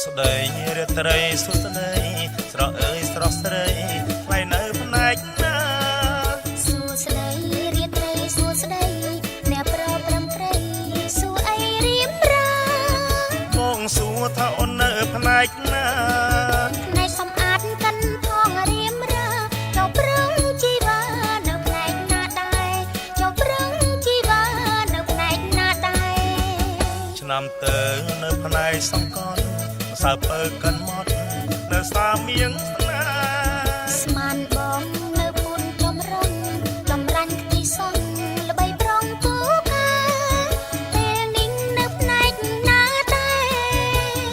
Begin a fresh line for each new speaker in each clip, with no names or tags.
ស្ដីរាត្រីសួស្ដីស្រស់អើយស្រស់ស្រីថ្លៃនៅផ្នែកណា
សួស្ដីរាត្រីសួស្ដីអ្នកប្រព្រឹមព្រៃសួអីរៀមរា
បងសួរថាអូននៅផ្នែកណា
ផ្នែកសំអាតកិនផងរៀមរាចុះប្រឹងជីវ៉ានៅផ្នែកណាដែរចុះប្រឹងជីវ៉ានៅផ្នែកណាដែរ
ឆ្នាំទៅនៅផ្នែកសង្គមសើពើកិនមកនៅសាមៀងស្នា
ស្មានបងនៅពុនចម្រុងចម្រាញ់ខ្ទីសងល្បីប្រងពូកាពេលនេះនៅផ្នែកណាដែរ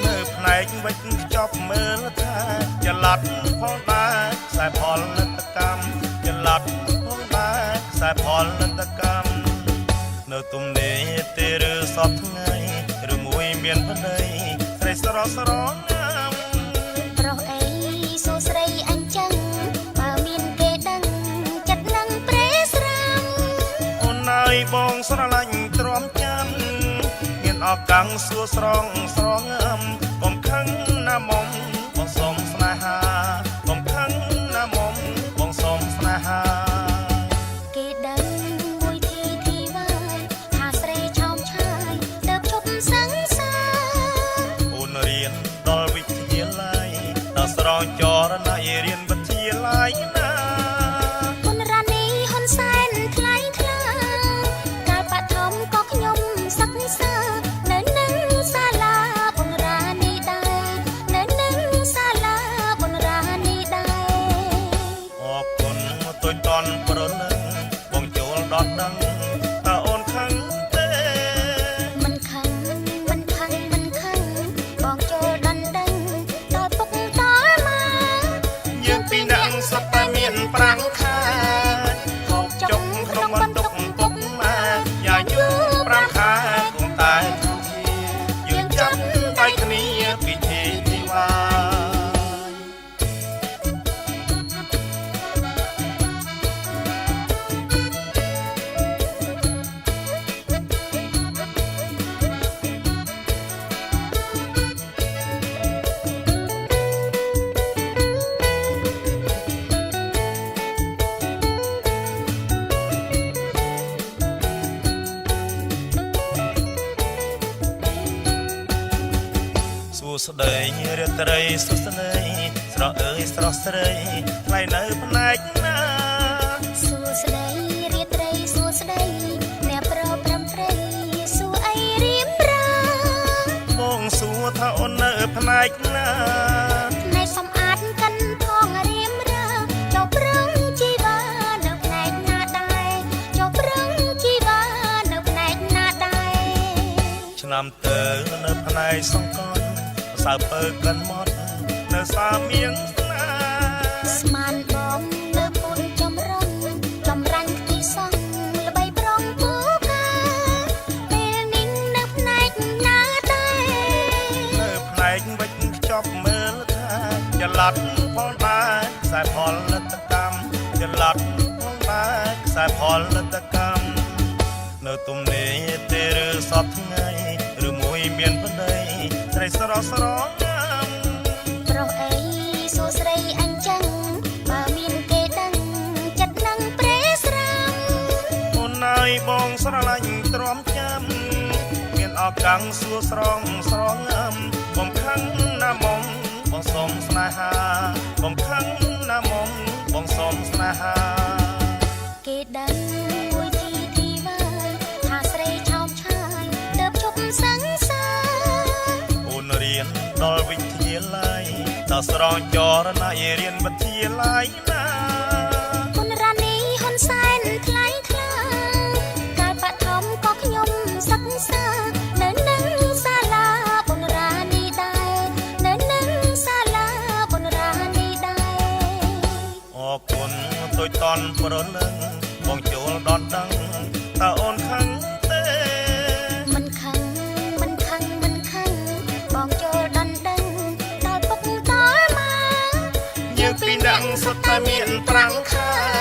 នៅផ្នែកវិចខ្ចប់មើលថាចល័តផងដែរខ្សែផលលទ្ធកម្មចល័តផងដែរខ្សែផលលទ្ធកម្មនៅទំនេរទេឬសពថ្ងៃឬមួយមានប្តីស្រីស្រស់ស្រងណាម
ប្រុសអីសួស្រីអញ្ចឹងបើមានគេដឹងចិត្តនឹងប្រេស្រាំ
អូនអើយបងស្រឡាញ់ទ្រាំចាំមានអកាំងសួរស្រងស្រងកុំខឹងណាមុំបងសុំស្នេហាកុំខឹងណាមុំបងសុំស្នេហា
គេដឹងមួយទីវ៉ាថាស្រីឆោមឆាយទៅជប់សង្សារ
អូនរៀនដល់វិទ្យាល័យដល់ស្រងចរណៃរៀនវិទ្យាល័យណា
គុណរ៉ានីហ៊ុនសែនថ្លៃថ្លាកាលបឋមក៏ខ្ញុំសិក្សានៅនឹងសាលាបុនរ៉ានីដែរនៅនឹងសាលាបុនរ៉ានីដែរ
អរគុណទុយតនប្រលឹងបងចូលដល់ដឹងតើអូនខឹងទេ
មិនខឹងមិនខឹងមិនខឹងបងចូលដល់ដឹងដល់ពុកដល់មក
យើងពីរនាក់សុទ្ធតែមានប្រាំងខែហូបចុកក្នុងបន្ទុកពុកម៉ែយ៉ាយូ5ខែគង់តែទូធាយើងចាប់ដៃគ្នាពីធីធីវ៉ាសួស្ដីរាត្រីសួស្ដីស្រស់អើយស្រស់ស្រីថ្លៃនៅផ្នែកណា
សួស្ដីរាត្រីសួស្ដីអ្នកប្រព្រឹមព្រៃសួអីរៀមរា
បងសួរថាអូននៅផ្នែកណា
ផ្នែកសំអាតកិនផងរៀមរាចុះប្រឹងជីវ៉ានៅផ្នែកណាដែរចុះប្រឹងជីវ៉ានៅផ្នែកណាដែរ
ឆ្នាំទៅនៅផ្នែកសង្គមសើពើកិនមកនៅសាមៀងស្នា
ស្មានបងនៅពុនចម្រុងចម្រាញ់ខ្ទីសងល្បីប្រងពូកាពេលនេះនៅផ្នែកណាដែរ
នៅផ្នែកវិចខ្ចប់មើលថាចល័តផងដែរខ្សែផលលទ្ធកម្មចល័តផងដែរខ្សែផលលទ្ធកម្មនៅទំនេរទេឬសពថ្ងៃឬមួយមានប្តីស្រីស្រស់ស្រងណាម
ប្រុសអីសួស្រីអញ្ចឹងបើមានគេដឹងចិត្តនឹងប្រេស្រាំ
អូនអើយបងស្រឡាញ់ទ្រាំចាំមានអកាំងសួរស្រងស្រងបំខឹងណាមុំបងសុំស្នេហាបំខឹងណាមុំបងសុំស្នេហា
គេដឹងមួយទីវ៉ាថាស្រីឆោមឆាយទៅជប់សង្សារ
អូនរៀនដល់វិទ្យាល័យដល់ស្រងចរណៃរៀនវិទ្យាល័យណា
គុណរ៉ានីហ៊ុនសែនថ្លៃថ្លាកាលបឋមក៏ខ្ញុំសិក្សានៅនឹងសាលាបុនរ៉ានីដែរនៅនឹងសាលាបុនរ៉ានីដែរ
អរគុណទុយតនប្រលឹងបងចូលដល់ដឹងតើអូនខឹងទេ
មិនខឹងមិនខឹងមិនខឹងបងចូលដល់ដឹងដល់ពុកដល់មក
យើងពីរនាក់សុទ្ធតែមានប្រាំងខែ